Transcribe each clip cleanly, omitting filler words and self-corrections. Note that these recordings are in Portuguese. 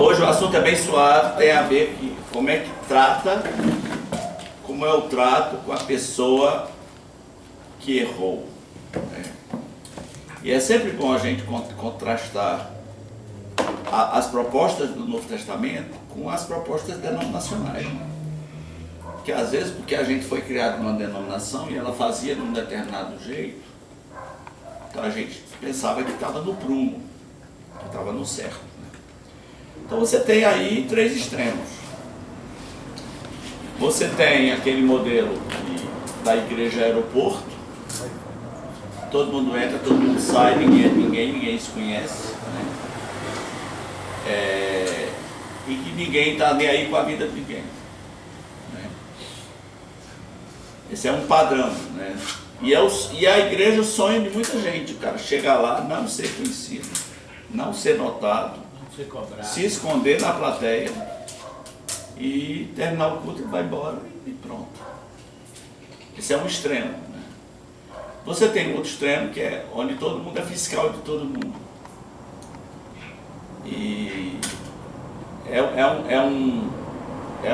Hoje o assunto é bem suave, tem a ver com como é que trata, como é o trato com a pessoa que errou. Né? E é sempre bom a gente contrastar as propostas do Novo Testamento com as propostas denominacionais. Né? Que às vezes, porque a gente foi criado numa denominação e ela fazia de um determinado jeito, então a gente pensava que estava no prumo, que estava no certo. Né? Então você tem aí três extremos. Você tem aquele modelo da igreja aeroporto, todo mundo entra, todo mundo sai, ninguém se conhece. Né? E que ninguém está nem aí com a vida de ninguém. Né? Esse é um padrão. Né? E a igreja é o sonho de muita gente. O cara chegar lá, não ser conhecido, não ser notado, não ser cobrado, se esconder na plateia e terminar o culto e vai embora e pronto. Esse é um extremo. Né? Você tem outro extremo que é onde todo mundo é fiscal de todo mundo. E é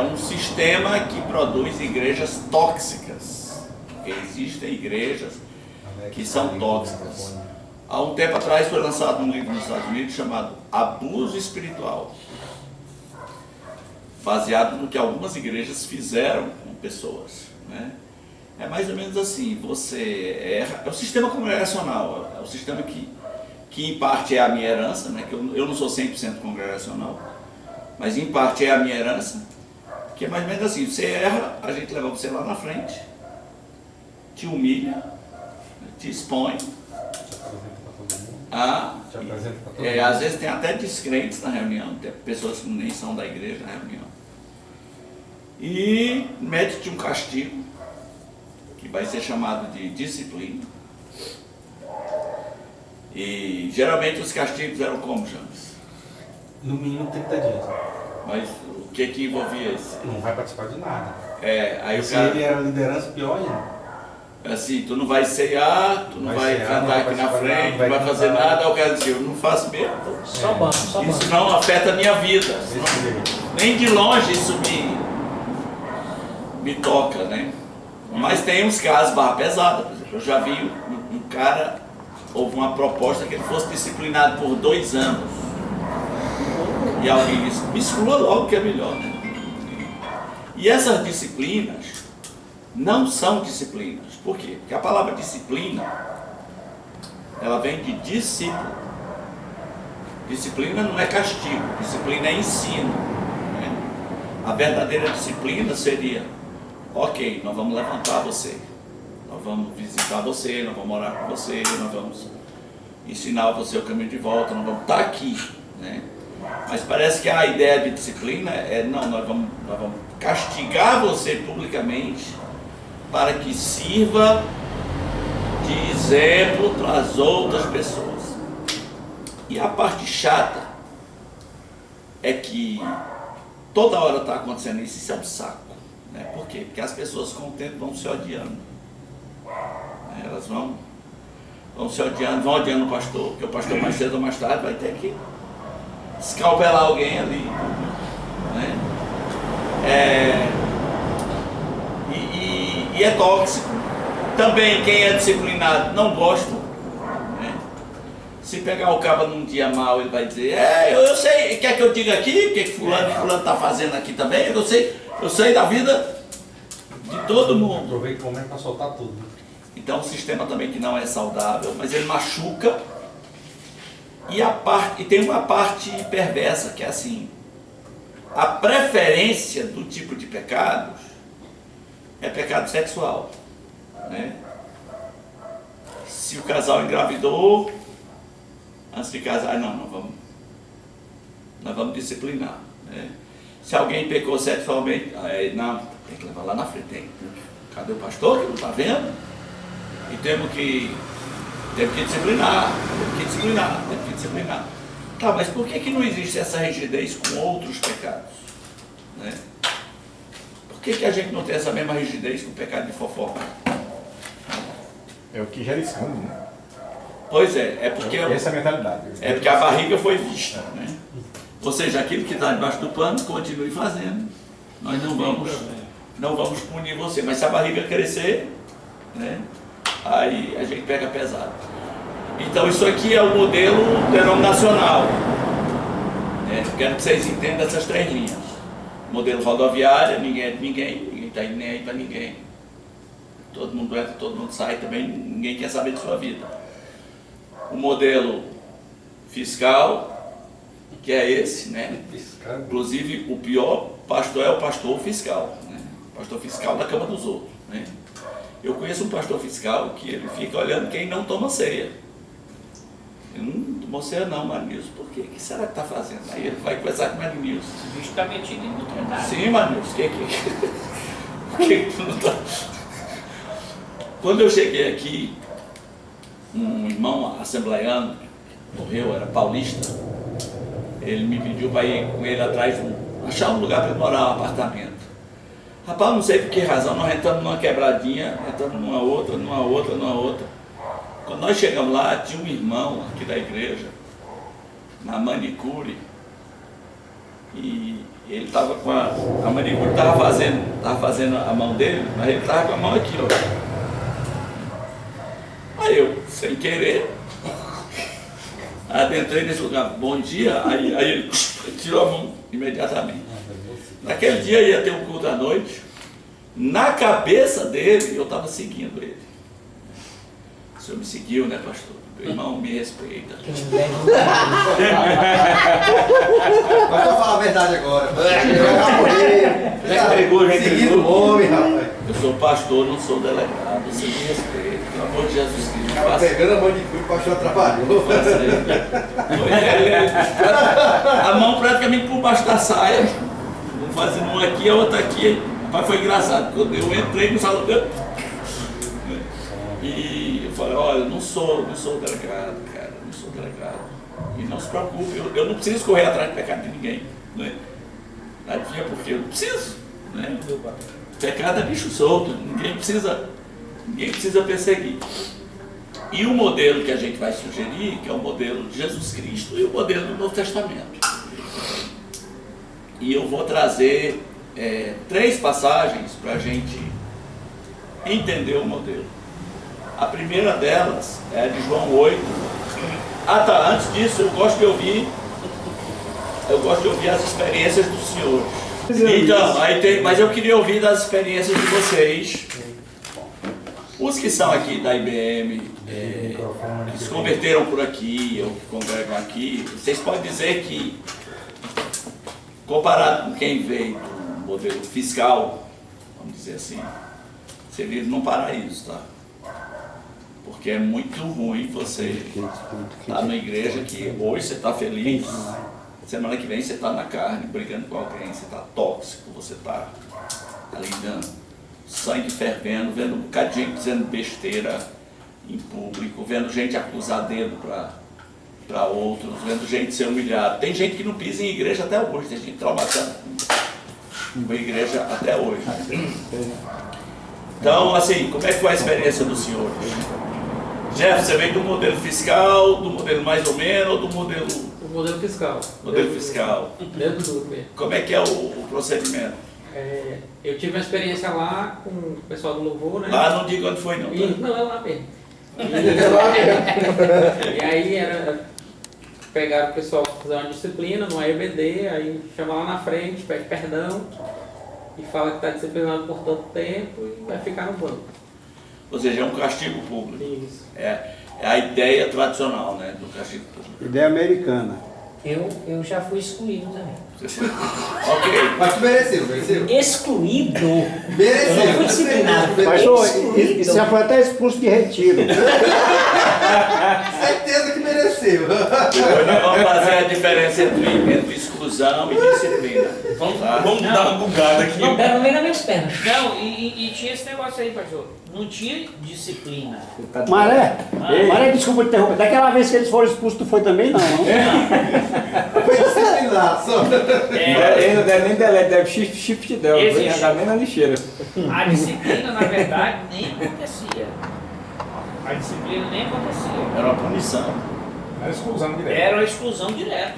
um sistema que produz igrejas tóxicas. Porque existem igrejas que são tóxicas. Há um tempo atrás foi lançado um livro nos Estados Unidos chamado Abuso Espiritual, baseado no que algumas igrejas fizeram com pessoas. Né? É mais ou menos assim, você erra, é o sistema congregacional, é o sistema que em parte é a minha herança, né? Que eu não sou 100% congregacional, mas em parte é a minha herança, que é mais ou menos assim, você erra, a gente leva você lá na frente, te humilha, te expõe, às vezes tem até descrentes na reunião, tem pessoas que nem são da igreja na reunião, e mete-te um castigo, que vai ser chamado de disciplina. E geralmente os castigos eram como, James? No mínimo 30 dias. Mas o que envolvia isso? Não vai participar de nada. Aí se ele era liderança, pior ainda. Assim, tu não vai ceiar, tu não vai cantar aqui na frente, não vai fazer nada. Eu quero dizer, eu não faço mesmo. Só banco. Isso não afeta a minha vida. Nem de longe isso me toca, né? Mas tem uns casos barra pesada. Por exemplo, eu já vi um cara, houve uma proposta que ele fosse disciplinado por 2 anos. E alguém disse, me exclua logo que é melhor. Né? E essas disciplinas não são disciplinas. Por quê? Porque a palavra disciplina, ela vem de discípulo. Disciplina não é castigo, disciplina é ensino. Né? A verdadeira disciplina seria, ok, nós vamos levantar você, nós vamos visitar você, nós vamos orar com você, nós vamos ensinar você o caminho de volta, nós vamos estar aqui. Né? Mas parece que a ideia de disciplina é, não, nós vamos castigar você publicamente para que sirva de exemplo para as outras pessoas. E a parte chata é que toda hora está acontecendo isso, isso é um saco. Né? Por quê? Porque as pessoas com o tempo vão se odiando. Elas vão se odiando, vão odiando o pastor, porque o pastor mais cedo ou mais tarde vai ter que escalpelar alguém ali. Né? E é tóxico. Também quem é disciplinado não gosta. Né? Se pegar o cabo num dia mal, ele vai dizer, eu sei, quer que eu diga aqui, o que fulano está fazendo aqui também, eu sei da vida de todo mundo. Aproveita o momento para soltar tudo. Então, um sistema também que não é saudável, mas ele machuca. E tem uma parte perversa, que é assim, a preferência do tipo de pecados é pecado sexual. Né? Se o casal engravidou, antes de casar, nós vamos disciplinar. Né? Se alguém pecou sexualmente, não, tem que levar lá na frente. Cadê o pastor que não está vendo? E temos que disciplinar. Tá, mas por que não existe essa rigidez com outros pecados? Né? Por que a gente não tem essa mesma rigidez com o pecado de fofoca? É o que gera escândalo, né? Pois é porque essa é a mentalidade. É porque a barriga foi vista, né? Ou seja, aquilo que está debaixo do pano, continue fazendo. Nós não vamos punir você. Mas se a barriga crescer, né, aí a gente pega pesado. Então isso aqui é o modelo denominacional. Quero que vocês entendam essas 3 linhas. Modelo rodoviário, ninguém é de ninguém está nem aí para ninguém. Todo mundo entra, todo mundo sai também, ninguém quer saber de sua vida. O modelo fiscal, que é esse, né? Inclusive o pior pastor é o pastor fiscal, né? O pastor fiscal da cama dos outros, né? Eu conheço um pastor fiscal que ele fica olhando quem não toma ceia. Ele não tomou ceia não, Marinilson. Por quê? O que será que está fazendo? Aí ele vai conversar com o Marinilson. Esse bicho está metido em mutredade. Sim, Marinilson. Por que tu não está... Quando eu cheguei aqui, um irmão assembleiano, morreu, era paulista, ele me pediu para ir com ele atrás, achar um lugar para ele morar, um apartamento. Rapaz, não sei por que razão, nós entramos numa quebradinha, entramos numa outra. Quando nós chegamos lá, tinha um irmão aqui da igreja, na manicure, e ele estava com a manicure estava fazendo a mão dele, mas ele estava com a mão aqui, ó. Aí eu, sem querer, adentrei nesse lugar, bom dia, aí ele tirou a mão imediatamente. Naquele dia ia ter um culto à noite, na cabeça dele eu estava seguindo ele. O senhor me seguiu, né, pastor? Meu irmão me respeita. Mas eu falo a verdade agora. Já entregou. Seguindo o homem, rapaz. Eu sou pastor, não sou delegado, você me respeita, pelo amor de Jesus Cristo. Estava pegando a mão de fui, o pastor atrapalhou. A mão praticamente por baixo da saia, fazendo uma aqui, a outra aqui. Rapaz, foi engraçado, quando eu entrei no salão, e eu falei, olha, não sou delegado, cara, não sou delegado. E não se preocupe, eu não preciso correr atrás do pecado de ninguém, né? Adivinha por quê? Eu não preciso, né? Pecado é bicho solto, ninguém precisa perseguir. E o modelo que a gente vai sugerir, que é o modelo de Jesus Cristo e o modelo do Novo Testamento. E eu vou trazer 3 passagens para a gente entender o modelo. A primeira delas é de João 8. Ah tá, antes disso eu gosto de ouvir as experiências dos senhores. Então, mas eu queria ouvir das experiências de vocês. Os que são aqui da IBM, que se converteram por aqui, ou que congregam aqui, vocês podem dizer que, comparado com quem veio do modelo fiscal, vamos dizer assim, você vive num paraíso, tá? Porque é muito ruim você estar numa igreja que hoje você está feliz, semana que vem você está na carne, brigando com alguém, você está tóxico, você está ali dando sangue fervendo, vendo um bocado de gente dizendo besteira em público, vendo gente acusar dedo para outros, vendo gente ser humilhada. Tem gente que não pisa em igreja até hoje, tem gente traumatizada com a igreja até hoje. Então, assim, como é que foi a experiência do senhor? Jeff, você veio do modelo fiscal, do modelo mais ou menos, ou do modelo... O modelo fiscal. Modelo fiscal. Dentro do mesmo. Como é que é o procedimento? Eu tive uma experiência lá com o pessoal do Louvor, né? Lá não digo onde foi não. Tá? Não, é lá mesmo. E aí pegaram o pessoal para fazer uma disciplina no AEBD, aí chama lá na frente, pede perdão e fala que está disciplinado por tanto tempo e vai ficar no banco. Ou seja, é um castigo público. Isso. É a ideia tradicional, né, do castigo público. Ideia americana. Eu já fui excluído também. Ok. Mas tu mereceu. Excluído? Eu não Mereceu. fui disciplinado. Pastor, Excluído. isso já foi até expulso de retiro. Certeza que mereceu. Hoje nós vamos fazer a diferença entre exclusão e disciplina. Vamos dar uma bugada aqui. Não, pera, não vem nas minhas pernas. Não, e tinha esse negócio aí, pastor. Não tinha disciplina. Maré, desculpa te interromper. Daquela vez que eles foram expulsos, tu foi também? Não. Foi disciplinado só. Ele não deve nem delete, deve shift del, não ia jogar nem na lixeira. A disciplina, na verdade, nem acontecia. A disciplina nem acontecia. Era uma punição. Era exclusão direta. Era uma exclusão direta.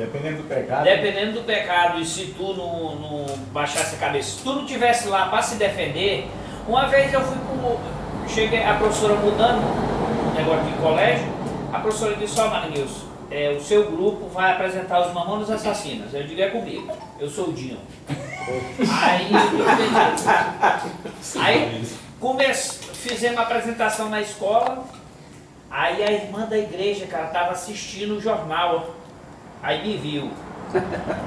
Dependendo do pecado. Dependendo do pecado, e se tu não baixasse a cabeça, se tu não tivesse lá para se defender, uma vez eu fui cheguei, a professora mudando negócio de colégio, a professora disse, ó Marinhos, o seu grupo vai apresentar os Mamonas Assassinas. Eu digo, é comigo, eu sou o Dinho. Aí fizemos a apresentação na escola, aí a irmã da igreja, cara, tava assistindo o jornal, aí me viu.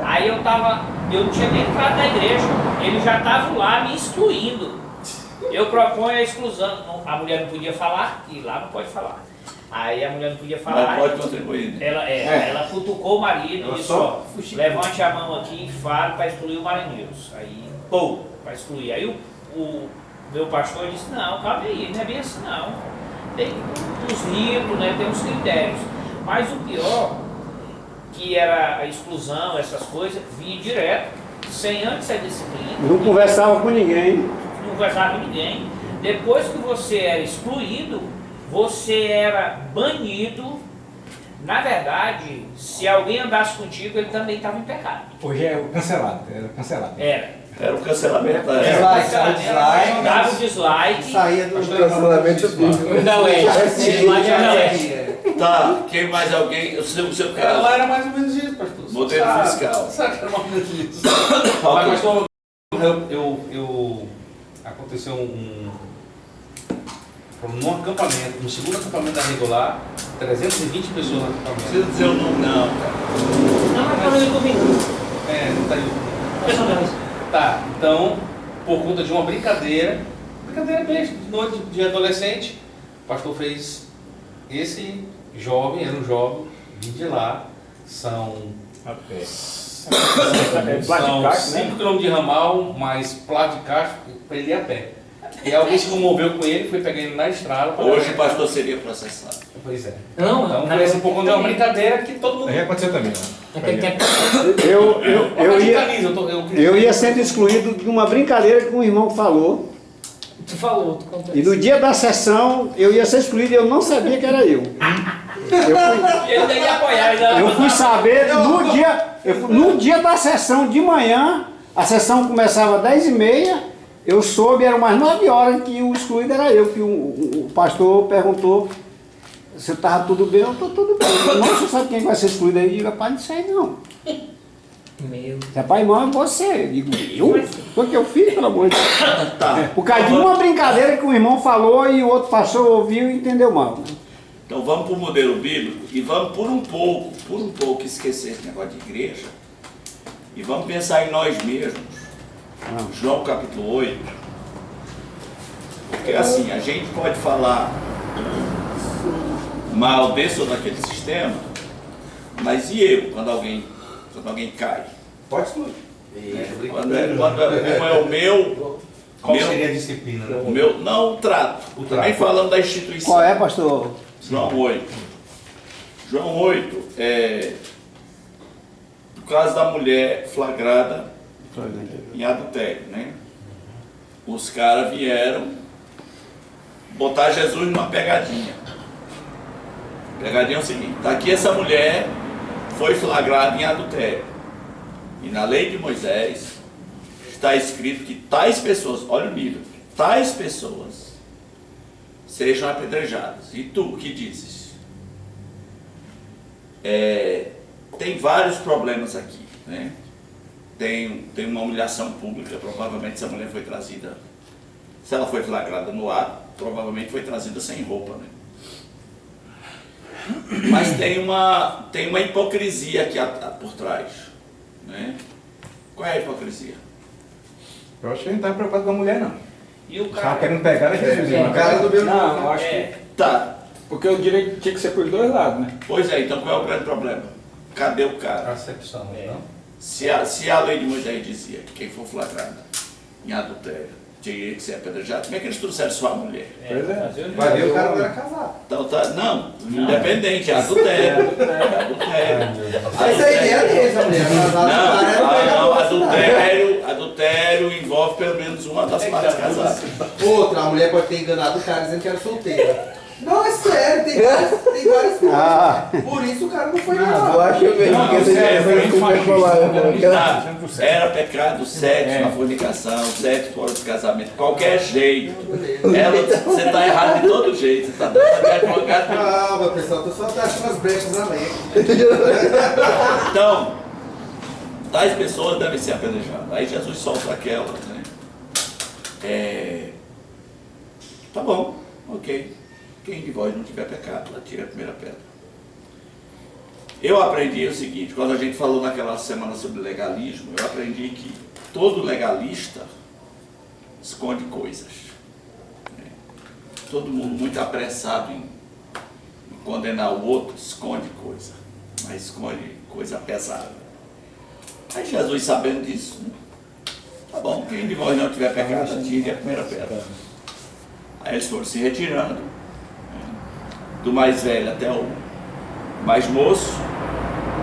Aí eu não tinha nem entrado na igreja, eles já estavam lá me excluindo. Eu proponho a exclusão, a mulher não podia falar, e lá não pode falar. Aí a mulher não podia falar. Mas pode contribuir, né? Ela cutucou o marido e disse, ó, levante a mão aqui e fale para excluir o Marinhos. Aí, pô, para excluir. Aí o meu pastor disse, não, calma aí, não é bem assim não. Tem uns ritos, né, tem uns critérios. Mas o pior, que era a exclusão, essas coisas, vinha direto, sem antes a disciplina. Não conversava com ninguém. Não conversava com ninguém. Depois que você era excluído, você era banido. Na verdade, se alguém andasse contigo, ele também estava em pecado. Hoje é o cancelado, era cancelado. Era o cancelamento da Dislike, dava o dislike. saía do Cancelamento Não é. Dislike não é. Tá, quem mais alguém? O seu caso. Ela era mais ou menos isso, pastor. Modelo fiscal. Sabe que era mais ou menos isso. Mas, pastor, aconteceu num acampamento, no segundo acampamento da regular, 320 pessoas no Não acampamento. precisa dizer o nome, não, cara. Não, mas falando comigo. Não tá aí. Pessoal, Tá, então, por conta de uma brincadeira besta, de noite de adolescente, o pastor fez esse jovem, era um jovem, vim de lá, são 5 km de ramal, mais plato de caixa, para ele ir a pé. E alguém se comoveu com ele, foi pegar ele na estrada. Hoje o pastor seria processado. Pois é. Não, Então foi esse um pouco de uma brincadeira que todo mundo... Aí aconteceu também, né? naquele tempo. Eu ia sendo excluído de uma brincadeira que um irmão falou. Tu falou, tu contou. E no dia da sessão eu ia ser excluído e eu não sabia que era eu. Ele ia apoiar. Eu fui saber no dia da sessão de manhã, a sessão começava às 10h30, eu soube, eram mais 9 horas que o excluído era eu, que o pastor perguntou se estava tudo bem, eu estou tudo bem. Não, você sabe quem vai ser excluído aí? Eu digo, pai, não sei não. Meu. Se é pai, irmão, é você. Eu digo, eu? Foi o que eu fiz, pelo amor de Deus. Tá. Por causa de uma brincadeira que um irmão falou e o outro pastor ouviu e entendeu mal. Então vamos para o modelo bíblico e vamos por um pouco esquecer esse negócio de igreja e vamos pensar em nós mesmos. João capítulo 8. Porque assim, a gente pode falar mal desse ou daquele sistema, mas e eu, quando alguém cai? Pode excluir. Quando é o meu... Qual seria a disciplina? Né? O meu, não o trato. Também falando da instituição. Qual é, pastor? João 8. João 8 é por causa da mulher flagrada em adultério, né? Os caras vieram botar Jesus numa pegadinha. A pegadinha é o seguinte: tá aqui essa mulher foi flagrada em adultério. E na lei de Moisés está escrito que tais pessoas, olha o nível, tais pessoas sejam apedrejadas. E tu, o que dizes? Tem vários problemas aqui, né? Tem uma humilhação pública, provavelmente essa mulher foi trazida, se ela foi flagrada no ato, provavelmente foi trazida sem roupa, né? Mas tem uma hipocrisia aqui por trás, né? Qual é a hipocrisia? Eu acho que ele não estava preocupado com a mulher, não. E o Estava cara. querendo pegar a Jesus. O cara do meu Não, eu acho que... Tá, Porque o direito tinha que ser por dois lados, né? pois é, então qual é o grande problema? Cadê o cara? Acepção, não? Se a lei de Moisés dizia que quem for flagrado em adultério tinha que ser apedrejado, como é que eles trouxeram só a mulher? Pois é. Vai ver, o cara não era casado. Então tá, não, independente, é adultério. Essa é a ideia deles, a mulher casada. Não, adultério envolve pelo menos uma das partes casadas. Outra, a mulher pode ter enganado o cara dizendo que era solteira. Não, é sério. sério, tem várias coisas. Ah. Por isso o cara não foi Eu lá. acho mesmo que esse Era pecado sexo na fornicação, sexo fora do casamento, qualquer jeito. Você está errado de todo jeito. Você está advogado. Calma, pessoal, tu só tá achando as brechas na lei. Então, tais pessoas devem ser apedrejadas. Aí Jesus solta aquela, né? Tá bom, ok. Quem de vós não tiver pecado, atira a primeira pedra. Eu aprendi o seguinte, quando a gente falou naquela semana sobre legalismo, eu aprendi que todo legalista esconde coisas. Né? Todo mundo muito apressado em condenar o outro, esconde coisa, mas esconde coisa pesada. Aí Jesus, sabendo disso, né? Tá bom, quem de vós não tiver pecado, atire a primeira pedra. Aí eles foram se retirando, né? Do mais velho até o mais moço,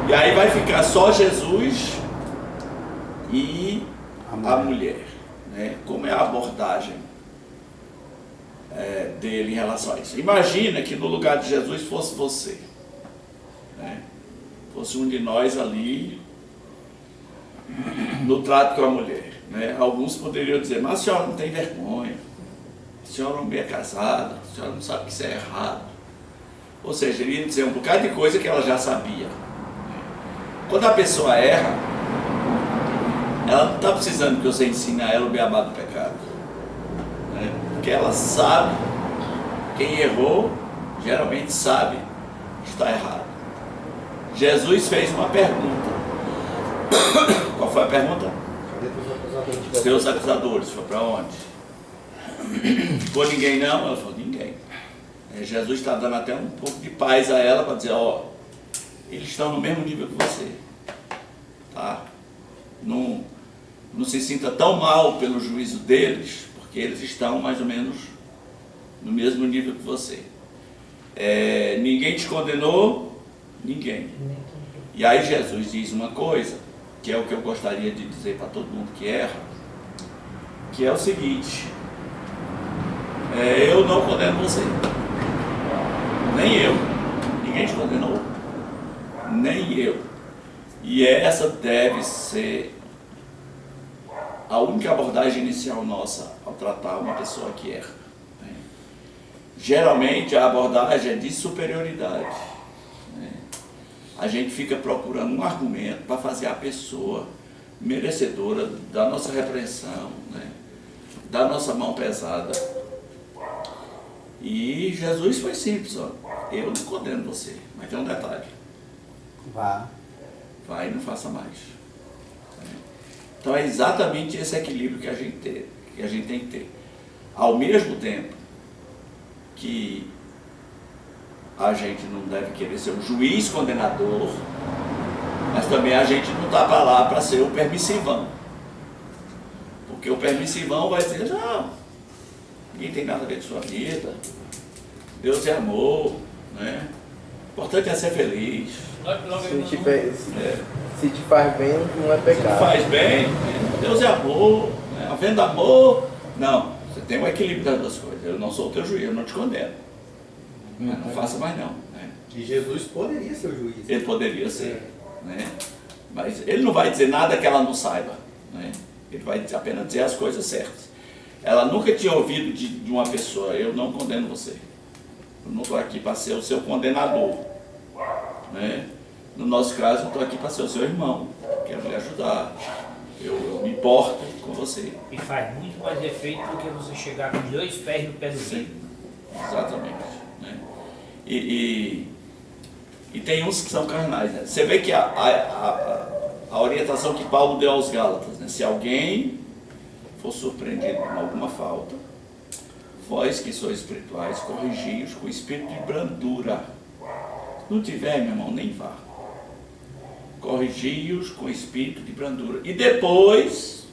e aí vai ficar só Jesus e a mulher, né? Como é a abordagem dele em relação a isso? Imagina que no lugar de Jesus fosse você, né? Fosse um de nós ali no trato com a mulher, né? Alguns poderiam dizer, mas a senhora não tem vergonha, a senhora não é casada, a senhora não sabe que isso é errado. Ou seja, ele ia dizer um bocado de coisa que ela já sabia. Quando a pessoa erra, ela não está precisando que você ensine a ela o beabá do pecado, né? Porque ela sabe, quem errou, geralmente sabe que está errado. Jesus fez uma pergunta. Qual foi a pergunta? Seus acusadores, foi para onde? Ficou ninguém não? Ela falou, ninguém. Jesus está dando até um pouco de paz a ela para dizer, ó, eles estão no mesmo nível que você, tá? Não se sinta tão mal pelo juízo deles, porque eles estão mais ou menos no mesmo nível que você. Ninguém te condenou, ninguém. E aí Jesus diz uma coisa, que é o que eu gostaria de dizer para todo mundo que erra, que é o seguinte, eu não condeno você. Nem eu, ninguém te condenou, nem eu. E essa deve ser a única abordagem inicial nossa ao tratar uma pessoa que erra. Né? Geralmente a abordagem é de superioridade. Né? A gente fica procurando um argumento para fazer a pessoa merecedora da nossa repreensão, né? Da nossa mão pesada. E Jesus foi simples, ó. Eu não condeno você, mas tem um detalhe. Vai e não faça mais. Então é exatamente esse equilíbrio que a gente tem que ter. Ao mesmo tempo que a gente não deve querer ser um juiz condenador, mas também a gente não está para lá para ser o permissivão. Porque o permissivão vai dizer, não, ninguém tem nada a ver com sua vida, Deus é amor, né? O importante é ser feliz. Se te faz bem, não é pecado. Se faz bem, Deus é amor, né? Havendo amor, não, você tem um equilíbrio das duas coisas. Eu não sou o teu juiz, eu não te condeno, mas não faça mais não, né? E Jesus poderia ser o juiz. Ele poderia ser, né? Mas ele não vai dizer nada que ela não saiba, né? Ele vai apenas dizer as coisas certas. Ela nunca tinha ouvido de uma pessoa, eu não condeno você. Eu não estou aqui para ser o seu condenador, né? No nosso caso, eu estou aqui para ser o seu irmão, quero lhe ajudar, eu me importo com você. E faz muito mais efeito do que você chegar com 2 pés no pé do vidro. Exatamente, né? E tem uns que são carnais, né? Você vê que a orientação que Paulo deu aos Gálatas, né? Se alguém for surpreendido com alguma falta, vós que sois espirituais, corrigi-os com espírito de brandura. Se não tiver, meu irmão, nem vá. Corrigi-os com espírito de brandura. E depois,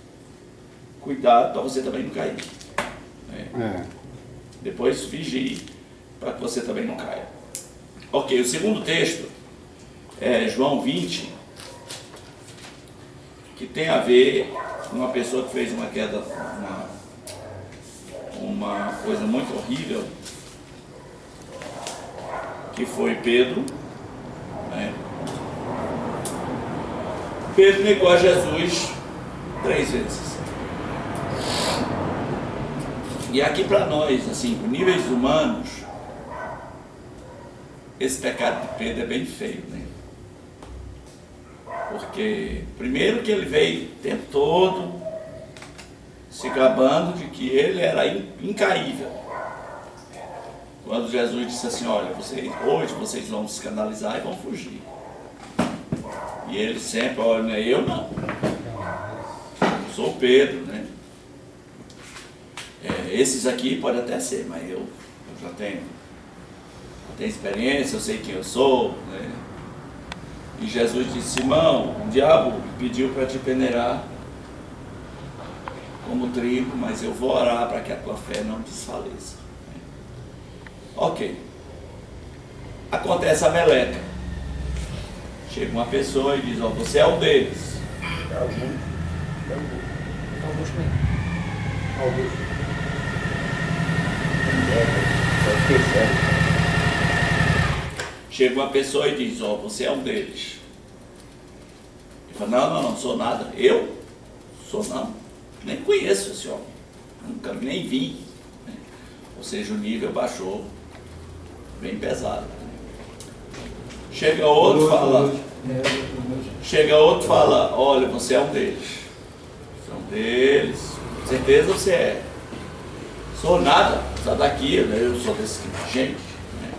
cuidado para você também não cair. Né? Depois vigie para que você também não caia. Ok, o segundo texto é João 20, que tem a ver com uma pessoa que fez uma queda, uma coisa muito horrível. que foi Pedro, né? Pedro negou a Jesus 3 vezes. E aqui para nós, assim, por níveis humanos, esse pecado de Pedro é bem feio, né? Porque, primeiro que ele veio o tempo todo se gabando de que ele era incaível. Quando Jesus disse assim, olha, hoje vocês vão se escandalizar e vão fugir. E ele sempre, olha, não é eu não. Eu sou Pedro, né? Esses aqui podem até ser, mas eu já tenho experiência, eu sei quem eu sou, né? E Jesus disse, Simão, o diabo pediu para te peneirar como trigo, mas eu vou orar para que a tua fé não desfaleça. Ok. Acontece a meleca. Chega uma pessoa e diz, ó, você é um deles. Chega uma pessoa e diz, ó, você é um deles. Ele fala, não sou nada. Eu? Sou não. Nem conheço esse homem. Nunca nem vi. Ou seja, o nível baixou bem pesado. Chega outro e fala, olha, você é um deles. Você é um deles. Com certeza você é. Sou nada, sai daqui, eu sou desse tipo de gente. Né?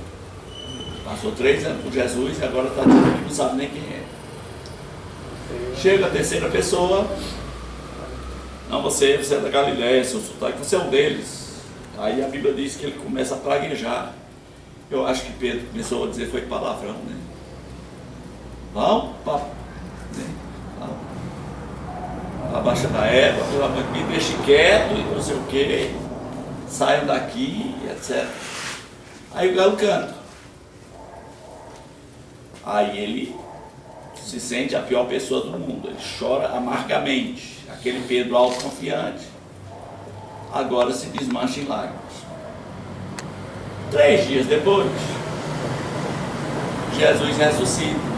Passou 3 anos com Jesus e agora está dizendo que não sabe nem quem é. Chega a terceira pessoa, não, você é da Galileia, seu sotaque, você é um deles. Aí a Bíblia diz que ele começa a praguejar. Eu acho que Pedro começou a dizer foi palavrão, né? Vão para baixa da égua, me deixe quieto e não sei o que, saiam daqui, etc. Aí o galo canta. Aí ele se sente a pior pessoa do mundo, ele chora amargamente. Aquele Pedro autoconfiante agora se desmancha em lágrimas. 3 dias depois, Jesus ressuscita.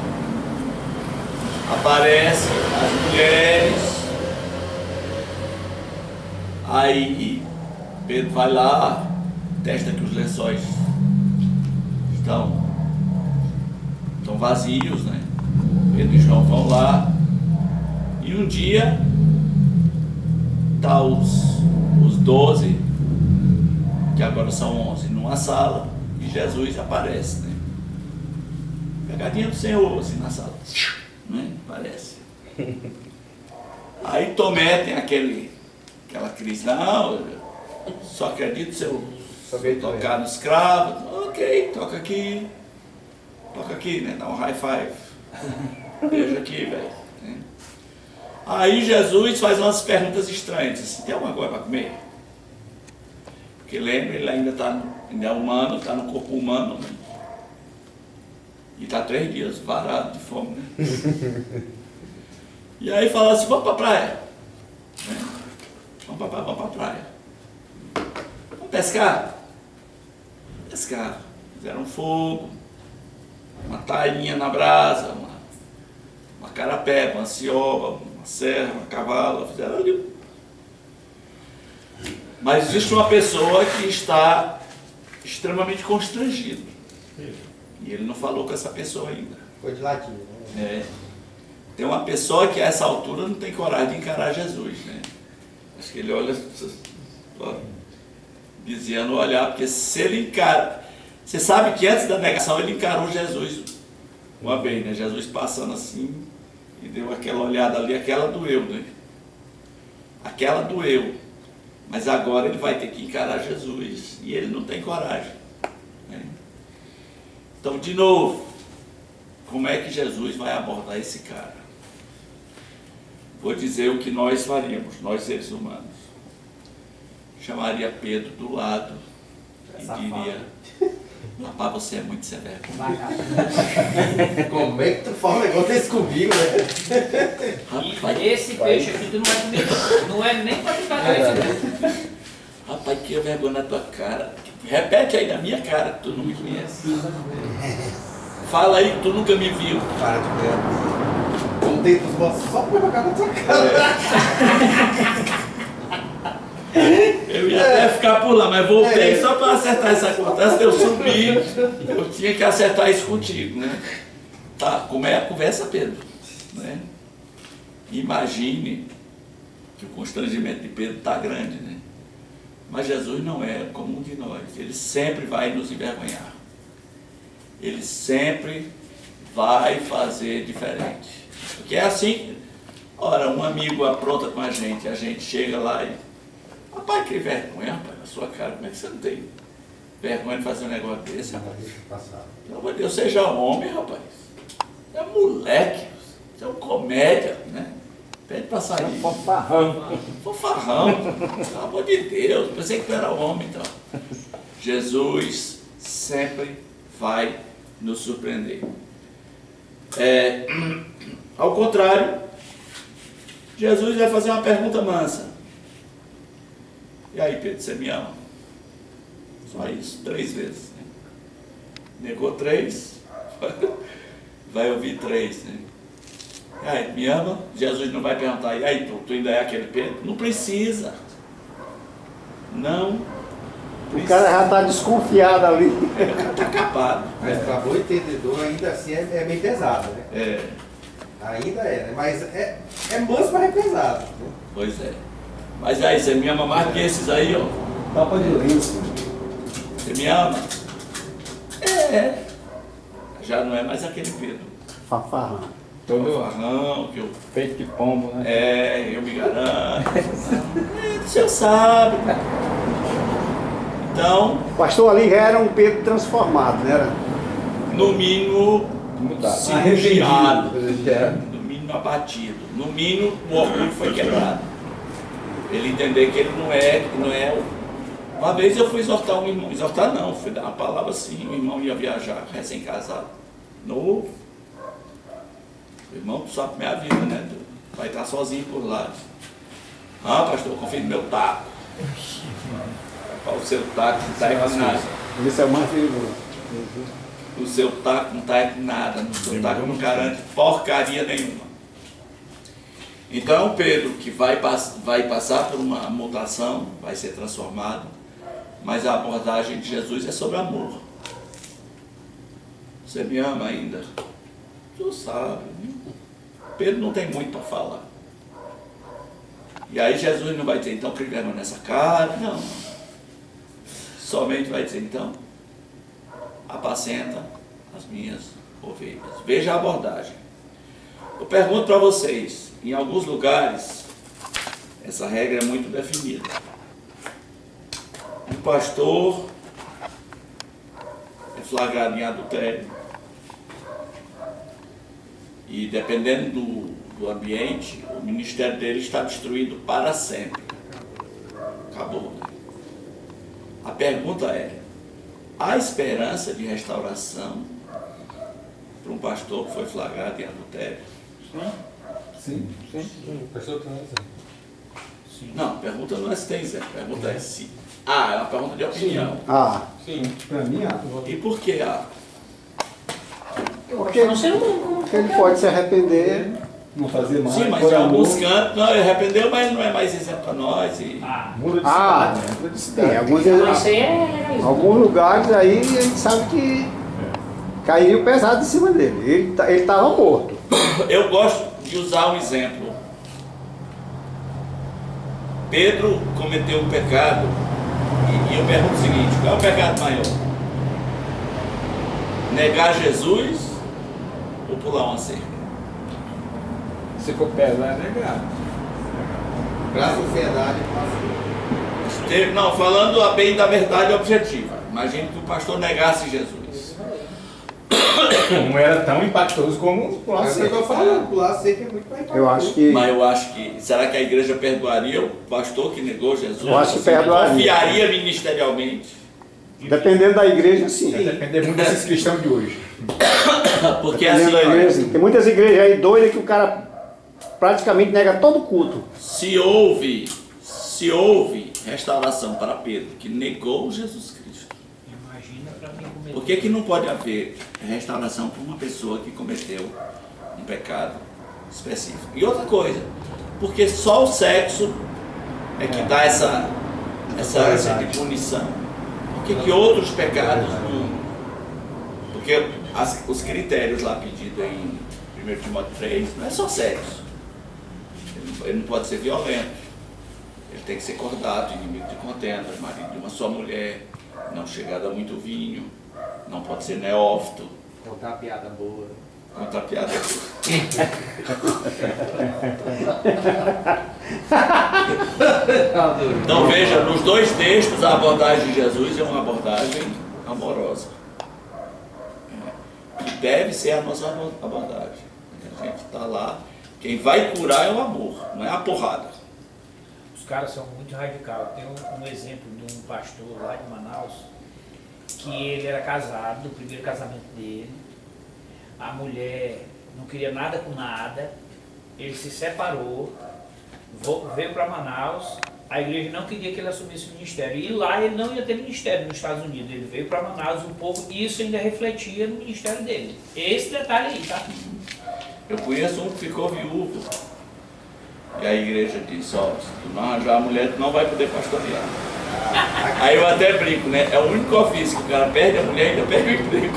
Aparece as mulheres. Aí Pedro vai lá, testa que os lençóis estão vazios, né? Pedro e João vão lá. E um dia tá os 12, que agora são 11, numa sala, e Jesus aparece, né? Pegadinha do Senhor, assim, na sala, né? Aparece. Aí Tomé tem aquela crise, não, só acredito se eu tocar no escravo. Ok, toca aqui, né? Dá um high five. Veja aqui, velho. Aí Jesus faz umas perguntas estranhas, assim, tem alguma coisa para comer? Porque lembra, ele ainda é humano, está no corpo humano, né? E está 3 dias varado de fome, né? E aí fala assim, vamos para a praia. Né? Vamos para a praia. Vamos pescar? Pescar. Fizeram fogo, uma tainha na brasa, uma carapé, uma cioba, uma serra, uma cavala, fizeram ali. Mas existe uma pessoa que está extremamente constrangido. E ele não falou com essa pessoa ainda. Foi de latim, né? Tem uma pessoa que a essa altura não tem coragem de encarar Jesus, né? Acho que ele olha, desviando o olhar, porque se ele encara... Você sabe que antes da negação ele encarou Jesus uma vez, né? Jesus passando assim e deu aquela olhada ali, aquela doeu, né? Aquela doeu. Mas agora ele vai ter que encarar Jesus e ele não tem coragem, né? Então, de novo, como é que Jesus vai abordar esse cara? Vou dizer o que nós faríamos, nós seres humanos. Chamaria Pedro do lado e diria, rapaz, você é muito severo. Como é que tu fala um negócio desse comigo, né? E esse peixe aqui tu não vai comer, não é nem para ficar com esse. rapaz, que vergonha na tua cara. Repete aí na minha cara que tu não me conhece. Fala aí que tu nunca me viu. Para de ver. Vamos dentro dos bolsos só pra jogar na tua cara. Eu ia até ficar por lá, mas voltei só para acertar essa conta. Antes de eu subir, eu tinha que acertar isso contigo, né? Tá, como é a conversa, Pedro? Né? Imagine que o constrangimento de Pedro está grande, né? Mas Jesus não é como um de nós. Ele sempre vai nos envergonhar. Ele sempre vai fazer diferente. Porque é assim, ora, um amigo apronta com a gente chega lá e... Rapaz, que vergonha, rapaz, na sua cara. Como é que você não tem vergonha de fazer um negócio desse, rapaz? Pelo amor de Deus, seja homem, rapaz. Você é moleque. Você é um comédia, né? Pede pra sair. Fofarrão. Fofarrão. Pelo amor de Deus. Pensei que tu era homem, então. Jesus sempre vai nos surpreender. Ao contrário, Jesus vai fazer uma pergunta mansa. E aí, Pedro, você me ama? Só isso, 3 vezes. Né? Negou 3, vai ouvir 3. Né? E aí, me ama? Jesus não vai perguntar, e aí, tu ainda é aquele Pedro? Não precisa. Não. O cara já está desconfiado ali. O cara está acabado. Mas para bom entendedor, ainda assim é bem pesado, né? Ainda é, né? Mas é manso, mas é pesado. Né? Pois é. Mas aí, você me ama mais que esses aí, ó. Tapa de lenço. Você me ama? Já não é mais aquele Pedro. Fafarrão. Todo farrão, que eu... Peito de pombo, né? Eu me garanto. O senhor sabe. Então... O pastor ali já era um Pedro transformado, né? Era? No mínimo... Mudado. cirurgiado. No mínimo abatido. No mínimo, o orgulho foi quebrado. Ele entender que ele não é Uma vez eu fui exortar um irmão, exortar não, fui dar uma palavra assim, o irmão ia viajar, recém-casado, novo. O irmão sabe minha vida, né? Vai estar sozinho por lá. Ah, pastor, confia no meu taco. Qual o seu taco não está com nada. Isso é mais perigoso. O seu taco não está com nada, o seu taco não garante porcaria nenhuma. Então Pedro, que vai passar por uma mutação, vai ser transformado, mas a abordagem de Jesus é sobre amor. Você me ama ainda? Tu sabe, né? Pedro não tem muito para falar. E aí Jesus não vai dizer, então, que vergonha nessa cara, não. Somente vai dizer, então, apacenta as minhas ovelhas. Veja a abordagem. Eu pergunto para vocês, em alguns lugares, essa regra é muito definida. Um pastor é flagrado em adultério e, dependendo do ambiente, o ministério dele está destruído para sempre. Acabou. A pergunta é, há esperança de restauração para um pastor que foi flagrado em adultério? Sim. Não, a pergunta não é se tem, Zé. A pergunta é se. É uma pergunta de opinião. Sim. Para mim, E por que há? Porque ele pode se arrepender. não fazer mais. Sim, mas por em amor. alguns cantos, não, ele arrependeu, mas não é mais exemplo para nós. E... Muda de cidade, né? Muda de cidade. Tem alguns, Isso aí é legalismo. alguns lugares aí a gente sabe que caiu pesado em cima dele. Ele estava morto. Eu gosto de usar um exemplo. Pedro cometeu um pecado e eu pergunto o seguinte, qual é o pecado maior? Negar Jesus ou pular uma cerca? Se for pesar, é negado. Para a sociedade, Não, falando a bem da verdade objetiva. Imagine que o pastor negasse Jesus. Não era tão impactoso como o é o que eu estou falando, pular seca é muito mais Eu acho que. Mas eu acho que, será que a igreja perdoaria o pastor que negou Jesus? Eu acho que perdoaria. Confiaria ministerialmente? Dependendo da igreja, sim. Vai depender muito desses cristãos de hoje. Porque Dependendo assim, da igreja, olha, sim. Tem muitas igrejas aí doidas que o cara praticamente nega todo culto. se houve se houve restauração para Pedro, que negou Jesus Cristo, Imagina para mim comer. por que não pode haver restauração para uma pessoa que cometeu um pecado específico? E outra coisa, porque só o sexo é que dá essa de punição. Por que outros pecados não? Porque os critérios lá pedidos em 1 Timóteo 3 não é só sexo. Ele não pode ser violento. Ele tem que ser cordato, inimigo de contenda, marido de uma só mulher, não chegado a muito vinho, não pode ser neófito. Contar piada boa. Contar piada Então veja, nos dois textos a abordagem de Jesus é uma abordagem amorosa. Que deve ser a nossa abordagem. A gente está lá, quem vai curar é o amor, não é a porrada. Os caras são muito radicais. Tem um exemplo de um pastor lá de Manaus, que ele era casado, do primeiro casamento dele. A mulher não queria nada com nada, ele se separou, veio para Manaus, a igreja não queria que ele assumisse o ministério. E lá ele não ia ter ministério nos Estados Unidos, ele veio para Manaus, o povo, e isso ainda refletia no ministério dele. Esse detalhe aí, tá? Eu conheço um que ficou viúvo, e a igreja disse, ó, se tu não arranjar a mulher, tu não vai poder pastorear. Aí eu até brinco, né? É o único ofício que o cara perde a mulher e ainda perde o emprego.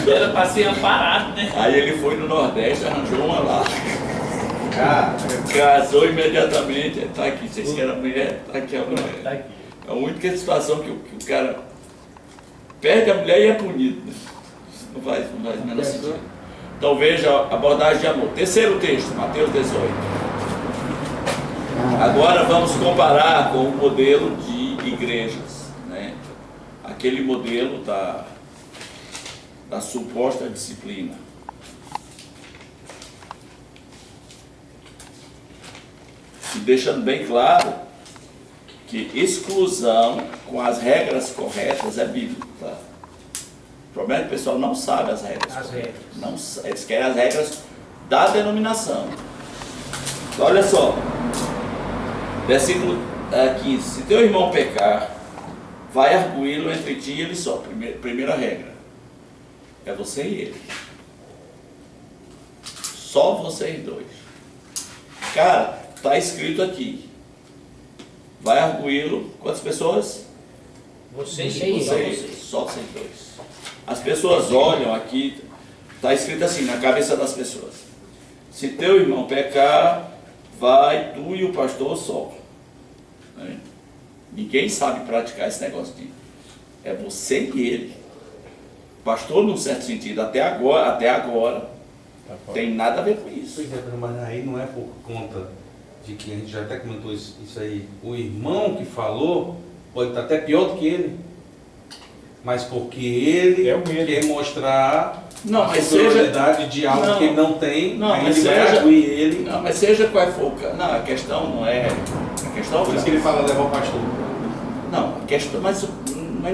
Era para ser amparado, né? Aí ele foi no Nordeste, arranjou uma lá. Casou imediatamente, tá aqui, vocês querem a mulher? Tá aqui a mulher. Tá aqui. É a única situação que o cara perde a mulher e é punido, né? Não faz o menor sentido. Então veja a abordagem de amor. Terceiro texto, Mateus 18. Agora vamos comparar com o modelo de igrejas, né? Aquele modelo da suposta disciplina. E deixando bem claro que exclusão com as regras corretas é bíblico, tá? O problema é que o pessoal não sabe as regras corretas. Não, eles querem as regras da denominação. Então, olha só, versículo 15. Se teu irmão pecar, vai arguí-lo entre ti e ele só. Primeira regra. É você e ele. Só vocês dois. Cara, está escrito aqui. Vai arguí-lo. Quantas pessoas? Você Só vocês dois. As pessoas olham aqui, está escrito assim na cabeça das pessoas. Se teu irmão pecar, vai tu e o pastor só. Né? Ninguém sabe praticar esse negócio de é você e ele. Pastor, num certo sentido, até agora tem nada a ver com isso. Pois é, mas aí não é por conta de que a gente já até comentou isso aí. O irmão que falou pode estar até pior do que ele, mas porque ele quer mostrar a superioridade de algo que ele não tem, aí ele vai arguir ele. Não, mas seja qual for o caso. Não, a questão não é. A questão Por isso que ele fala levar o pastor. Não, a questão, mas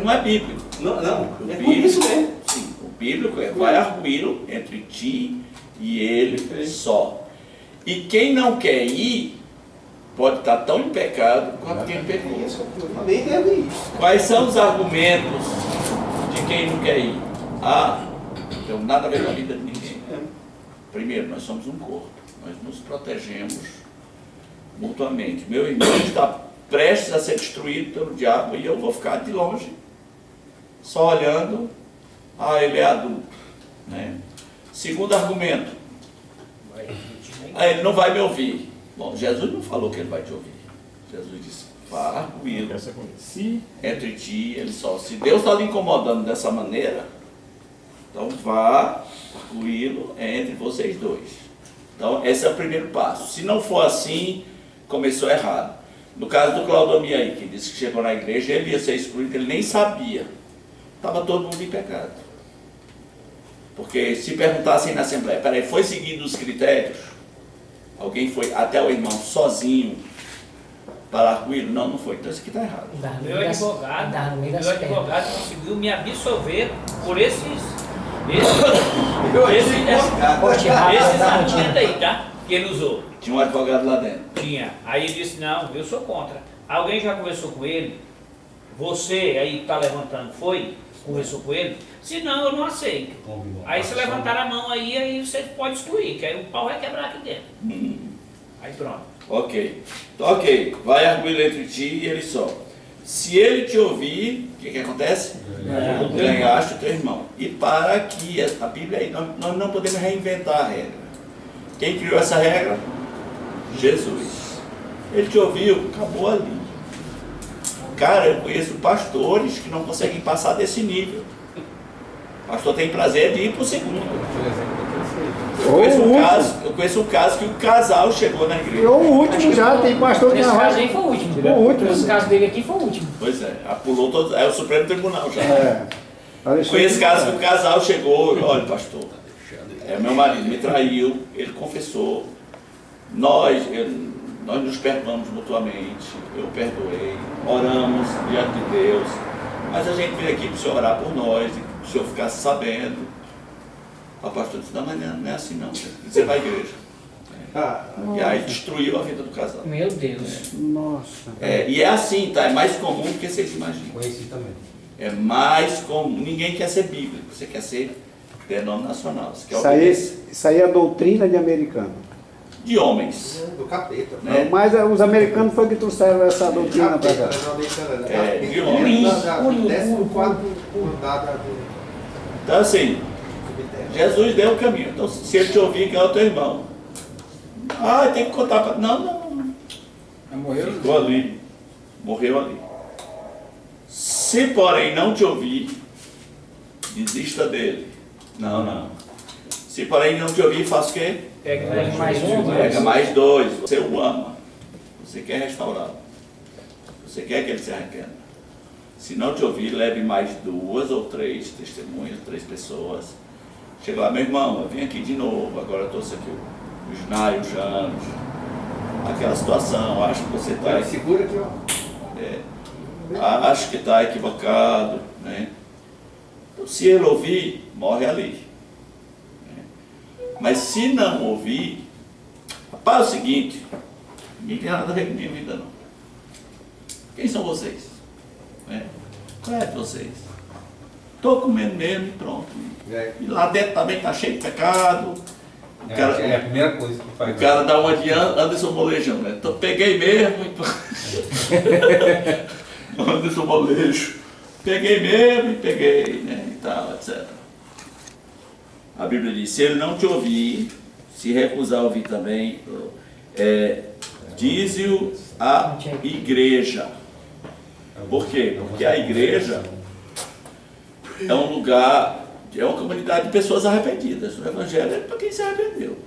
não é bíblico. Não, O é bíblico, por isso mesmo. Sim, o bíblico é vai arguí-lo entre ti e ele só. E quem não quer ir pode estar tão em pecado quanto quem pecou. Nem deve ir. Quais são os argumentos de quem não quer ir? Não tem nada a ver com a vida de ninguém. Primeiro, nós somos um corpo. Nós nos protegemos mutuamente. Meu irmão está prestes a ser destruído pelo diabo e eu vou ficar de longe, só olhando. Ele é adulto. Né? Segundo argumento. Ele não vai me ouvir. Bom, Jesus não falou que ele vai te ouvir. Jesus disse, vá arguí-lo entre ti e ele só. Se Deus está lhe incomodando dessa maneira, então vá arguí-lo entre vocês dois. Então esse é o primeiro passo. Se não for assim, começou errado. No caso do Claudomir aí, que disse que chegou na igreja, ele ia ser excluído, ele nem sabia. Estava todo mundo em pecado. Porque se perguntassem na Assembleia, peraí, foi seguindo os critérios? Alguém foi até o irmão sozinho para arguí-lo? Não foi. Então isso aqui está errado. Meu advogado conseguiu me absolver por esses argumentos aí, tá? Que ele usou. Tinha um advogado lá dentro. Tinha. Aí ele disse, não, eu sou contra. Alguém já conversou com ele? Você aí que está levantando, foi? Conversou com ele? Se não, eu não aceito. Aí se levantar a mão aí você pode excluir, que aí o pau vai quebrar aqui dentro. Aí pronto. Ok. Vai arguir entre ti e ele só. Se ele te ouvir, o que acontece? Ganhaste o teu irmão. E para que a Bíblia aí, nós não podemos reinventar a regra. Quem criou essa regra? Jesus. Ele te ouviu, acabou ali. Cara, eu conheço pastores que não conseguem passar desse nível. O pastor tem prazer de ir para o segundo. Eu conheço um caso que o casal chegou na igreja. O último já, tem pastor que Nesse não caso vai. aí foi o último. O último. Nesse caso dele aqui foi o último. Pois é, pulou todos. É o Supremo Tribunal já. Conheço Conheço caso que o casal chegou, olha pastor, meu marido me traiu, ele confessou, nós nos perdoamos mutuamente, eu perdoei, oramos diante de Deus, mas a gente veio aqui para o senhor orar por nós, e para o senhor ficasse sabendo. O pastor disse, não, mas não é assim não, você vai à igreja. E aí destruiu a vida do casal. Meu Deus. Nossa. E é assim, tá? É mais comum do que vocês imaginam. Conheci também. É mais comum. Ninguém quer ser bíblico, você quer ser denominacional. Você quer Isso aí é a doutrina de americano. de homens. Do capeta. Né? Mas os americanos foi que trouxeram essa doutrina para cá. De homens. Então assim, Jesus deu o caminho. Então se ele te ouvir, que é o teu irmão. Tem que contar para... Não. Ficou ali. Morreu ali. Se porém não te ouvir, desista dele. Não. Se porém não te ouvir, faça o quê? Pega mais um. Pega mais dois. Você o ama. Você quer restaurá-lo. Você quer que ele se arrependa. Se não te ouvir, leve mais 2 ou 3 testemunhas, 3 pessoas. Chega lá, meu irmão, eu vim aqui de novo, agora eu trouxe aqui o Snai, o Janos. Aquela situação, acho que você está... Segura aqui, ó. Acho que está equivocado, né? Então, se ele ouvir, morre ali. Né? Mas se não ouvir, rapaz, é o seguinte, ninguém tem nada a ver com minha vida não. Quem são vocês? Né? Qual é de vocês? Estou comendo mesmo e pronto. E lá dentro também está cheio de pecado. É a primeira coisa que faz. O cara dá uma de Anderson Molejão, né? Então, peguei mesmo. Então... Anderson Molejo. Peguei mesmo e peguei, né? E tal, etc. A Bíblia diz, se ele não te ouvir, se recusar a ouvir também, dize-o à igreja. Por quê? Porque a igreja é um lugar, é uma comunidade de pessoas arrependidas. O evangelho é para quem se arrependeu.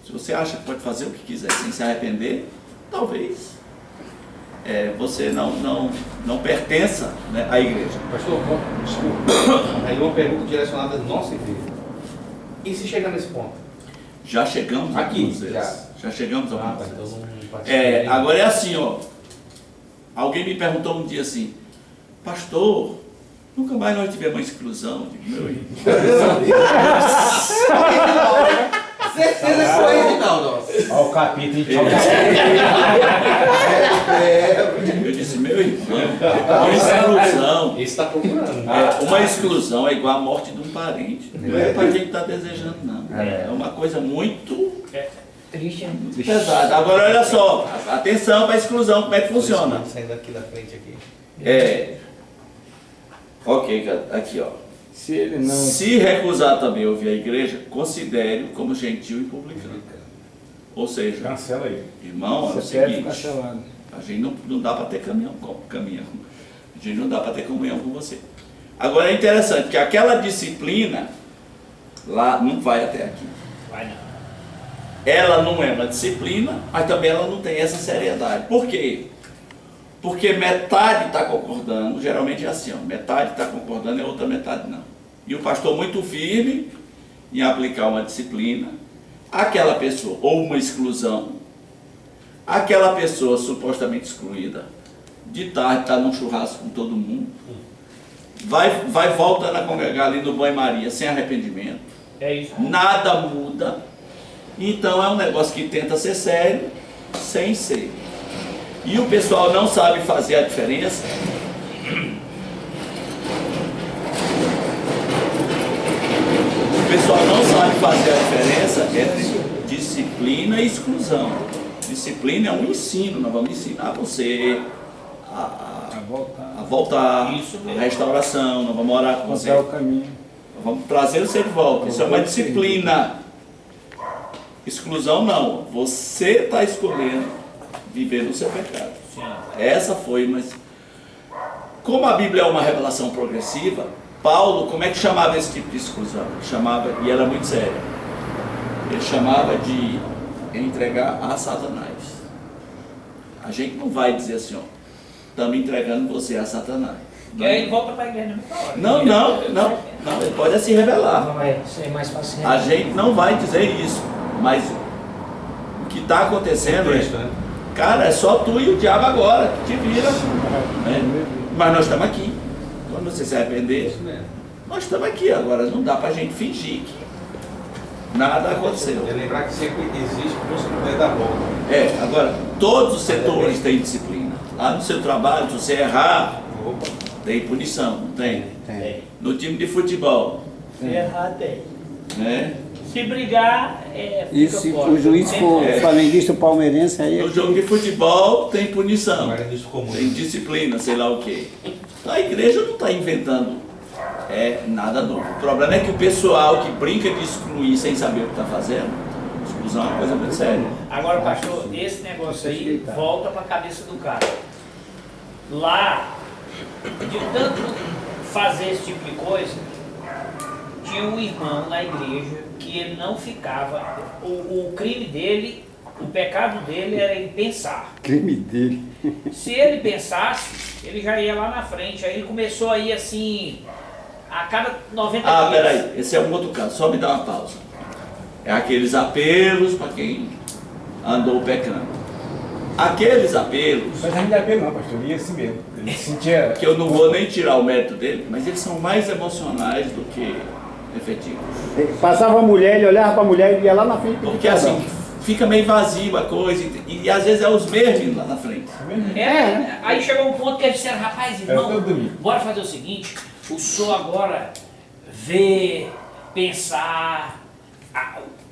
Se você acha que pode fazer o que quiser sem se arrepender, talvez você não pertença, né, à igreja. Pastor, desculpa. Aí uma pergunta direcionada à nossa igreja. E se chegar nesse ponto? Já chegamos aqui, algumas vezes. Já chegamos algumas vezes. Então Agora é assim, ó. Alguém me perguntou um dia assim, pastor, nunca mais nós tivemos uma exclusão. Eu digo, meu irmão. Certeza que foi ele, não. Olha o capítulo. Eu disse, meu irmão, uma exclusão. Esse está procurando. Uma exclusão é igual a morte de um parente. Não é para quem está desejando, não. É uma coisa muito Triste, né? pesada. Agora olha só, atenção para a exclusão, como é que funciona. Saindo daqui da frente aqui. Ok, aqui ó. Se ele não... Se recusar também ouvir a igreja, considere-o como gentil e publicano. Ou seja, Cancela aí. irmão, é o Você perde seguinte, cancelado. a gente não dá para ter caminhão. A gente não dá para ter comunhão com você. Agora é interessante que aquela disciplina lá não vai até aqui. Vai não. Ela não é uma disciplina, mas também ela não tem essa seriedade. Por quê? Porque metade está concordando, geralmente é assim, ó, metade está concordando e a outra metade não. E o pastor muito firme em aplicar uma disciplina, aquela pessoa, ou uma exclusão, aquela pessoa supostamente excluída, de tarde está num churrasco com todo mundo, vai voltando a congregar ali no banho-maria sem arrependimento, É isso. nada muda, Então é um negócio que tenta ser sério, sem ser. E o pessoal não sabe fazer a diferença. O pessoal não sabe fazer a diferença entre disciplina e exclusão. Disciplina é um ensino, nós vamos ensinar você a voltar, Isso mesmo. a restauração, nós vamos orar com você. Mostrar o caminho. Nós vamos trazer você de volta. Isso é uma disciplina. Exclusão não. Você está escolhendo viver no seu pecado. Sim. Essa foi, mas como a Bíblia é uma revelação progressiva, Paulo, como é que chamava esse tipo de exclusão? Ele chamava, e era muito sério, ele chamava de entregar a Satanás. A gente não vai dizer assim, ó, estamos entregando você a Satanás. E aí ele volta para a igreja na mesma hora. Não, ele pode se revelar. Não vai ser mais fácil. A gente não vai dizer isso, mas o que está acontecendo Cristo, é, né? cara, é só tu e o diabo agora que te vira. Né? Mas nós estamos aqui. Quando você se arrepender, Isso mesmo. nós estamos aqui. Agora não dá pra gente fingir que nada aconteceu. É lembrar que sempre existe possibilidade da volta. Agora, todos os setores têm disciplina. Lá no seu trabalho, se você errar, Opa. tem punição, não tem? Tem. No time de futebol, Se errar, tem. né? Se brigar, E fica se fora. o juiz Tem- for flamenguista ou palmeirense, aí No jogo de futebol tem punição. Agora disso comum. Tem disciplina, sei lá o quê. A igreja não está inventando nada novo. O problema é que o pessoal que brinca de excluir sem saber o que está fazendo, exclusão é uma coisa muito séria. Agora, pastor, esse negócio aí volta para a cabeça do cara. Lá, de tanto fazer esse tipo de coisa, tinha um irmão na igreja que ele não ficava. O crime dele, o pecado dele era em pensar. crime dele. Se ele pensasse, ele já ia lá na frente. Aí ele começou a ir assim, a cada 90 dias. Peraí, esse é um outro caso, só me dá uma pausa. É aqueles apelos para quem andou pecando. Aqueles apelos, Mas não é apelo não, pastor. Ele ia assim mesmo. Ele sentia... que eu não vou nem tirar o mérito dele, mas eles são mais emocionais do que efetivos. Ele passava a mulher, ele olhava para a mulher e ia lá na frente. pedir Porque perdão. assim, fica meio vazio a coisa, e às vezes é os mesmos lá na frente. Aí chegou um ponto que eles disseram, rapaz, irmão, todo domingo. bora fazer o seguinte, o senhor agora vê, pensar,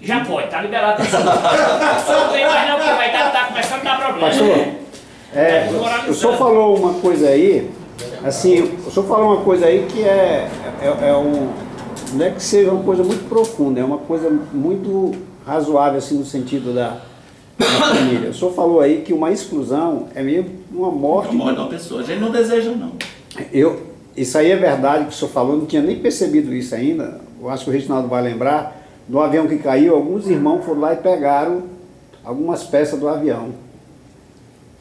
já pode, tá liberado. O senhor não vem mais não, porque vai tá começando a dar problema. Pastor, o senhor falou uma coisa aí, assim, o senhor falou uma coisa aí que não é que seja uma coisa muito profunda, é uma coisa muito razoável, assim, no sentido da família. O senhor falou aí que uma exclusão é mesmo uma morte. Não morre uma pessoa, a gente não deseja não. Isso aí é verdade que o senhor falou, eu não tinha nem percebido isso ainda, eu acho que o Reginaldo vai lembrar, do avião que caiu, alguns irmãos foram lá e pegaram algumas peças do avião.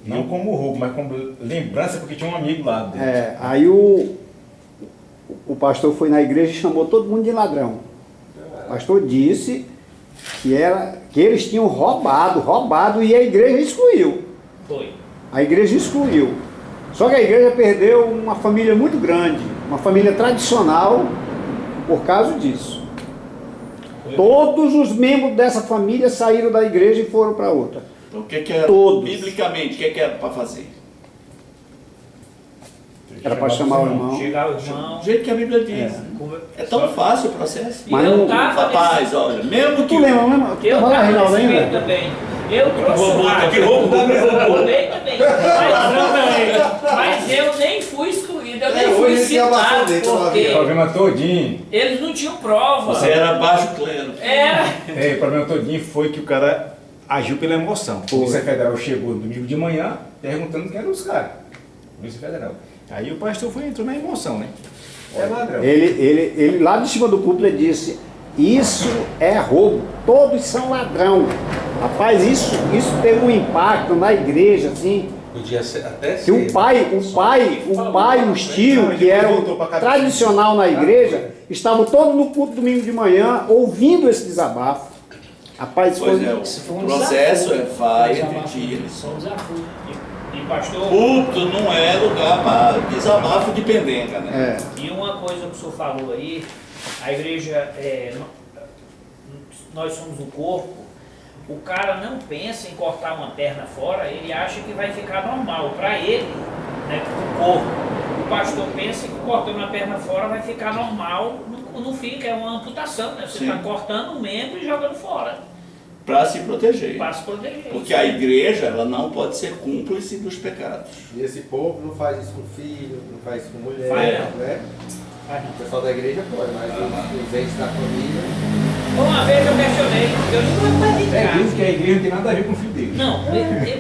Não como roubo, mas como lembrança, porque tinha um amigo lá dentro. Aí o pastor foi na igreja e chamou todo mundo de ladrão. O pastor disse que eles tinham roubado e a igreja excluiu. Foi. A igreja excluiu. Só que a igreja perdeu uma família muito grande, uma família tradicional, por causa disso. Todos os membros dessa família saíram da igreja e foram para outra. Então o que era, Todos. biblicamente, o que era para fazer? Era para chamar o irmão. Chegar o irmão. Do jeito que a Bíblia diz. É tão fácil o processo. E eu tava Rapaz, olha, mesmo que... Tu lembra? Tu Eu tava lá, tava Reinaldo, nesse meio ainda? também. Eu trouxe Roubo, um que roubo também. roubei também. Mas eu nem fui excluído, eu nem fui hoje ele citado, abafou O porque problema todinho, eles não tinham prova. Você era baixo clero. o problema todinho foi que o cara agiu pela emoção. A Polícia Federal chegou no domingo de manhã perguntando quem eram os caras. Polícia Federal. Aí o pastor entrou na emoção, né? É ladrão. Ele lá de cima do púlpito ele disse: isso é roubo, todos são ladrão. Rapaz, isso teve um impacto na igreja, assim, Podia ser até que ser. o pai, os tios, que eram tradicional na igreja, estavam todos no culto domingo de manhã, ouvindo esse desabafo. Rapaz, Pois foi... é, o processo vai entre ti e eles. Só um desafio. E pastor, Púlpito não é lugar para desabafo de pendenga, né? e uma coisa que o senhor falou aí, a igreja, nós somos o corpo, o cara não pensa em cortar uma perna fora, ele acha que vai ficar normal. Para ele, né, o corpo, o pastor pensa que cortando uma perna fora vai ficar normal, não fica, é uma amputação, né? Você está cortando um membro e jogando fora. Para se proteger. Para se proteger. Porque a igreja, ela não pode ser cúmplice dos pecados. E esse povo não faz isso com filho, não faz isso com mulher, Faz, né? O pessoal da igreja pode, mas os entes da família... Uma vez eu questionei, eu digo, rapaz, vem cá. Diz que a igreja não tem nada a ver com o filho dele. Não,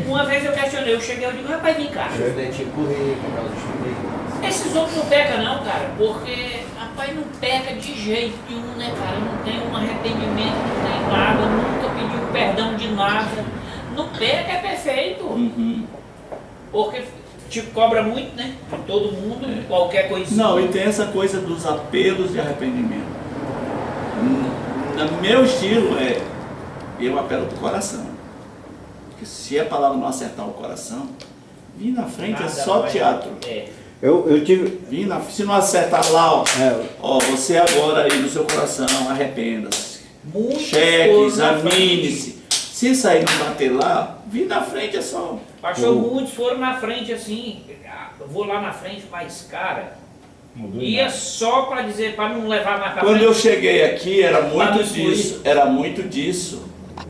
uma vez eu questionei, eu cheguei, eu digo, rapaz, vem cá. Os dentinhos correr, comprar os estudos. Esses outros não pecam não, cara, porque, rapaz, não peca de jeito nenhum, né, cara? Não tem um arrependimento, não tem nada, nunca pediu perdão de nada. Não peca, é perfeito. Porque te cobra muito, né? De todo mundo, qualquer coisinha. Não, e tem essa coisa dos apelos de arrependimento. No meu estilo eu apelo pro coração. Porque se a palavra não acertar o coração, vir na frente Nada é só vai- teatro. Eu tive. Se não acertar lá, É. ó, você agora aí no seu coração, arrependa-se. Muitas Cheque, coisas na examine-se. Se sair não bater lá, vir na frente é só. Pastor, muitos foram na frente assim, eu vou lá na frente, mas cara, ia só para dizer, para não levar mais para Quando frente. eu cheguei aqui era muito Para disso, era muito disso.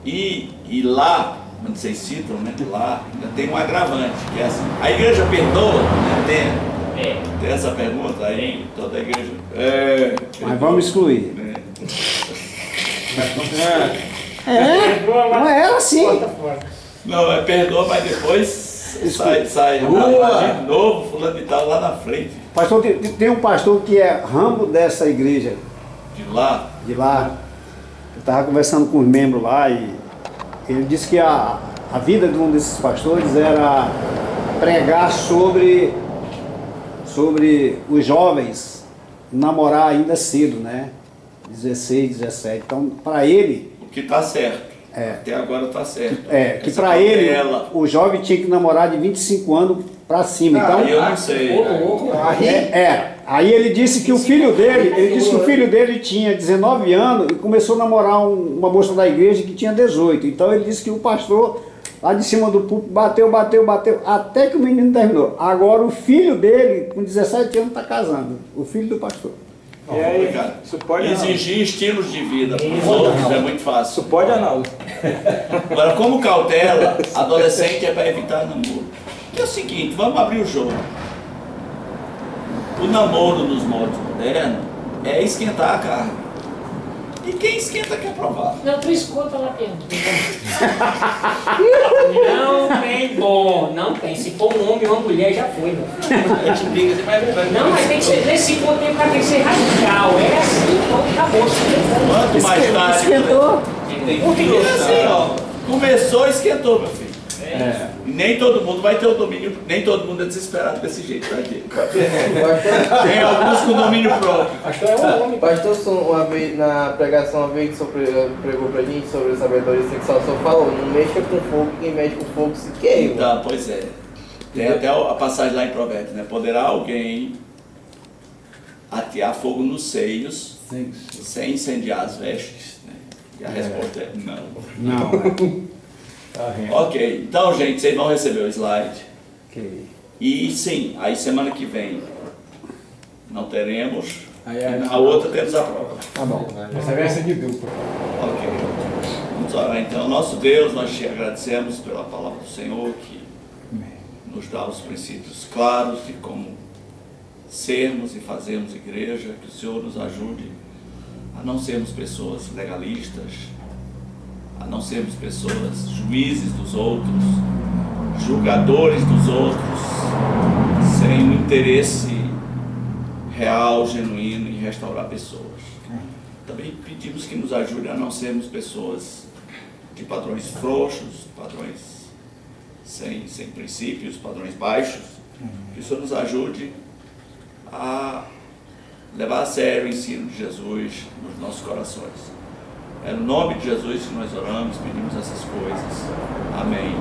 E lá, quando vocês citam, né, lá, ainda tem um agravante, que é assim, a igreja perdoa, né, tem essa pergunta aí, toda a igreja. Mas vamos excluir. Né? Não era assim. Não, perdoa, mas depois sai de novo, fulano de tal lá na frente. Pastor, tem um pastor que é ramo dessa igreja De lá, de lá. Eu estava conversando com os membros lá e ele disse que a vida de um desses pastores era pregar sobre os jovens namorar ainda cedo, né? 16, 17. Então, para ele, o que está certo. Até agora está certo. que Essa para ele, cautela. o jovem tinha que namorar de 25 anos para cima. Então, Eu não sei. Aí ele disse que o filho dele tinha 19 anos e começou a namorar uma moça da igreja que tinha 18. Então ele disse que o pastor lá de cima do púlpito bateu, até que o menino terminou. Agora o filho dele, com 17 anos, está casando. O filho do pastor. E aí, Obrigado. isso pode Exigir estilos de vida para os outros é muito fácil. Isso pode, Arnaldo? Agora, como cautela, adolescente é para evitar namoro. Que é o seguinte, vamos abrir o jogo. O namoro nos modos modernos é esquentar a carne. E quem esquenta quer provar. Não, tu escuta lá dentro. Não tem bom, não tem. Se for um homem ou uma mulher, já foi, meu filho. A gente briga assim, mas é verdade. Não, mas tem que ser, nesse ponto tem que ser radical. É assim, pronto, acabou. Quanto mais tarde. Esquentou. Porque é assim, ó. Começou, esquentou, meu filho. E nem todo mundo vai ter o domínio, nem todo mundo é desesperado desse jeito, tá aqui. Tem alguns com domínio próprio. Pastor é um homem. Pastor, uma vez, na pregação, uma vez que o senhor pregou pra gente sobre sabedoria sexual, o senhor falou, não mexa com fogo, quem mexe com fogo se queima. Tá, pois é. Tem até a passagem lá em Provérbios, né? Poderá alguém atear fogo nos seios sem incendiar as vestes, né? E a resposta é não. Não. Ok, então gente, vocês vão receber o slide. Ok. E sim, aí semana que vem não teremos, a outra temos a prova. Tá bom. Essa vai ser de dupla. Ok. Vamos orar então. Nosso Deus, nós te agradecemos pela palavra do Senhor que nos dá os princípios claros de como sermos e fazermos igreja, que o Senhor nos ajude a não sermos pessoas legalistas, a não sermos pessoas juízes dos outros, julgadores dos outros, sem um interesse real, genuíno em restaurar pessoas. Também pedimos que nos ajude a não sermos pessoas de padrões frouxos, padrões sem princípios, padrões baixos. Que o Senhor nos ajude a levar a sério o ensino de Jesus nos nossos corações. É no nome de Jesus que nós oramos, pedimos essas coisas. Amém.